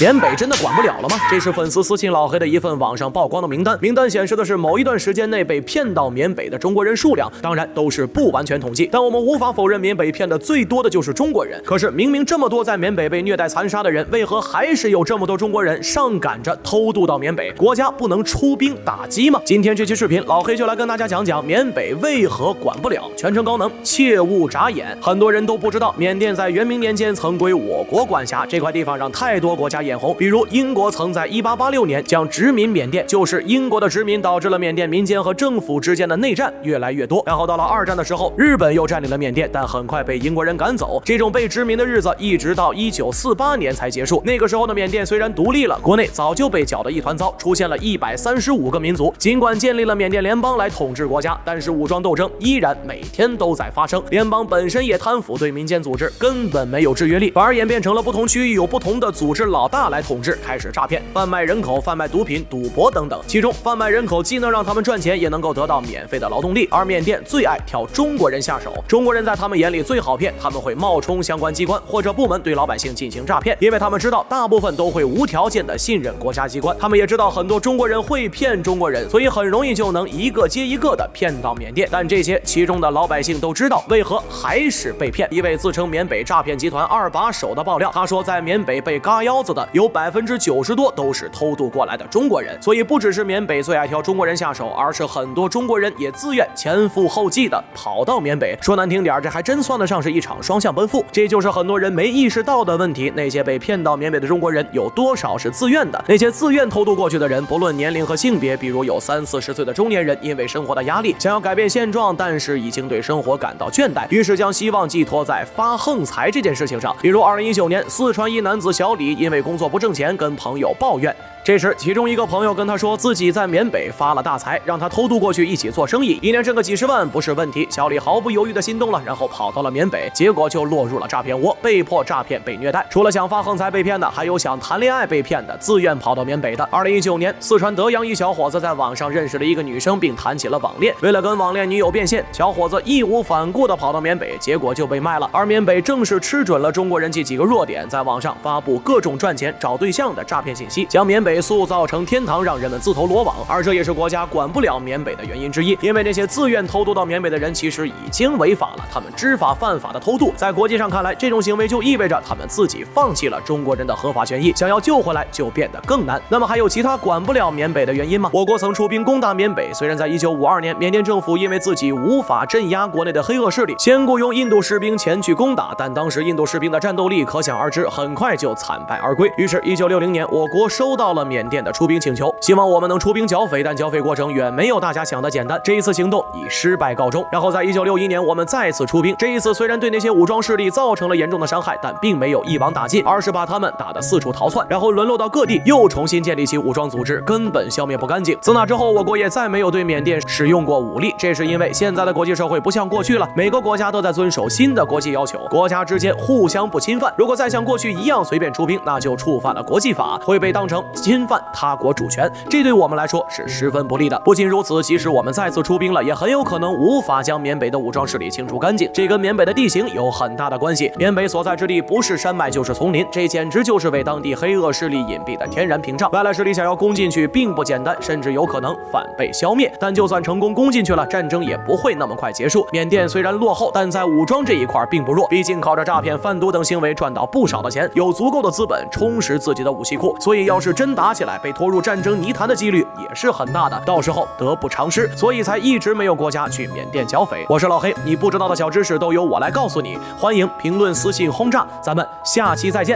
缅北真的管不了了吗？这是粉丝私信老黑的一份网上曝光的名单，名单显示的是某一段时间内被骗到缅北的中国人数量，当然都是不完全统计，但我们无法否认缅北骗的最多的就是中国人。可是明明这么多在缅北被虐待残杀的人，为何还是有这么多中国人上赶着偷渡到缅北？国家不能出兵打击吗？今天这期视频，老黑就来跟大家讲讲缅北为何管不了，全程高能，切勿眨眼。很多人都不知道，缅甸在元明年间曾归我国管辖，这块地方让太多国家眼红，比如英国曾在1886年将殖民缅甸，就是英国的殖民导致了缅甸民间和政府之间的内战越来越多。然后到了二战的时候，日本又占领了缅甸，但很快被英国人赶走。这种被殖民的日子一直到1948年才结束。那个时候的缅甸虽然独立了，国内早就被搅得一团糟，出现了135个民族。尽管建立了缅甸联邦来统治国家，但是武装斗争依然每天都在发生。联邦本身也贪腐，对民间组织根本没有制约力，反而演变成了不同区域有不同的组织老大来统治，开始诈骗、贩卖人口、贩卖毒品、赌博等等。其中贩卖人口既能让他们赚钱，也能够得到免费的劳动力。而缅甸最爱挑中国人下手，中国人在他们眼里最好骗，他们会冒充相关机关或者部门对老百姓进行诈骗，因为他们知道大部分都会无条件的信任国家机关。他们也知道很多中国人会骗中国人，所以很容易就能一个接一个的骗到缅甸。但这些其中的老百姓都知道，为何还是被骗？一位自称缅北诈骗集团二把手的爆料，他说在缅北被嘎腰子的有90%多都是偷渡过来的中国人，所以不只是缅北最爱挑中国人下手，而是很多中国人也自愿前赴后继的跑到缅北。说难听点，这还真算得上是一场双向奔赴。这就是很多人没意识到的问题。那些被骗到缅北的中国人有多少是自愿的？那些自愿偷渡过去的人，不论年龄和性别，比如有30、40岁的中年人，因为生活的压力想要改变现状，但是已经对生活感到倦怠，于是将希望寄托在发横财这件事情上。比如2019年，四川一男子小李因为工作不挣钱跟朋友抱怨，这时其中一个朋友跟他说自己在缅北发了大财，让他偷渡过去一起做生意，一年挣个几十万不是问题。小李毫不犹豫的心动了，然后跑到了缅北，结果就落入了诈骗窝，被迫诈骗被虐待。除了想发横财被骗的，还有想谈恋爱被骗的，自愿跑到缅北的。2019年，四川德阳一小伙子在网上认识了一个女生，并谈起了网恋。为了跟网恋女友变现，小伙子义无反顾的跑到缅北，结果就被卖了。而缅北正是吃准了中国人这几个弱点，在网上发布各种赚钱找对象的诈骗信息，将缅北塑造成天堂，让人们自投罗网。而这也是国家管不了缅北的原因之一，因为那些自愿偷渡到缅北的人其实已经违法了，他们知法犯法的偷渡，在国际上看来，这种行为就意味着他们自己放弃了中国人的合法权益，想要救回来就变得更难。那么还有其他管不了缅北的原因吗？我国曾出兵攻打缅北，虽然在1952年，缅甸政府因为自己无法镇压国内的黑恶势力，先雇佣印度士兵前去攻打，但当时印度士兵的战斗力可想而知，很快就惨败而归。于是1960年，我国收到了缅甸的出兵请求，希望我们能出兵剿匪，但剿匪过程远没有大家想的简单。这一次行动以失败告终。然后在1961年，我们再次出兵，这一次虽然对那些武装势力造成了严重的伤害，但并没有一网打尽，而是把他们打得四处逃窜，然后沦落到各地，又重新建立起武装组织，根本消灭不干净。自那之后，我国也再没有对缅甸使用过武力，这是因为现在的国际社会不像过去了，每个国家都在遵守新的国际要求，国家之间互相不侵犯。如果再像过去一样随便出兵，那就触犯了国际法，会被当成侵犯他国主权，这对我们来说是十分不利的。不仅如此，即使我们再次出兵了，也很有可能无法将缅北的武装势力清除干净，这跟缅北的地形有很大的关系。缅北所在之地不是山脉就是丛林，这简直就是为当地黑恶势力隐蔽的天然屏障。外来势力想要攻进去并不简单，甚至有可能反被消灭。但就算成功攻进去了，战争也不会那么快结束。缅甸虽然落后，但在武装这一块并不弱，毕竟靠着诈骗、贩毒等行为赚到不少的钱，有足够的资本充实自己的武器库。所以要是真打起来，被拖入战争泥潭的几率也是很大的，到时候得不偿失。所以才一直没有国家去缅甸剿匪。我是老黑，你不知道的小知识都由我来告诉你。欢迎评论、私信轰炸，咱们下期再见。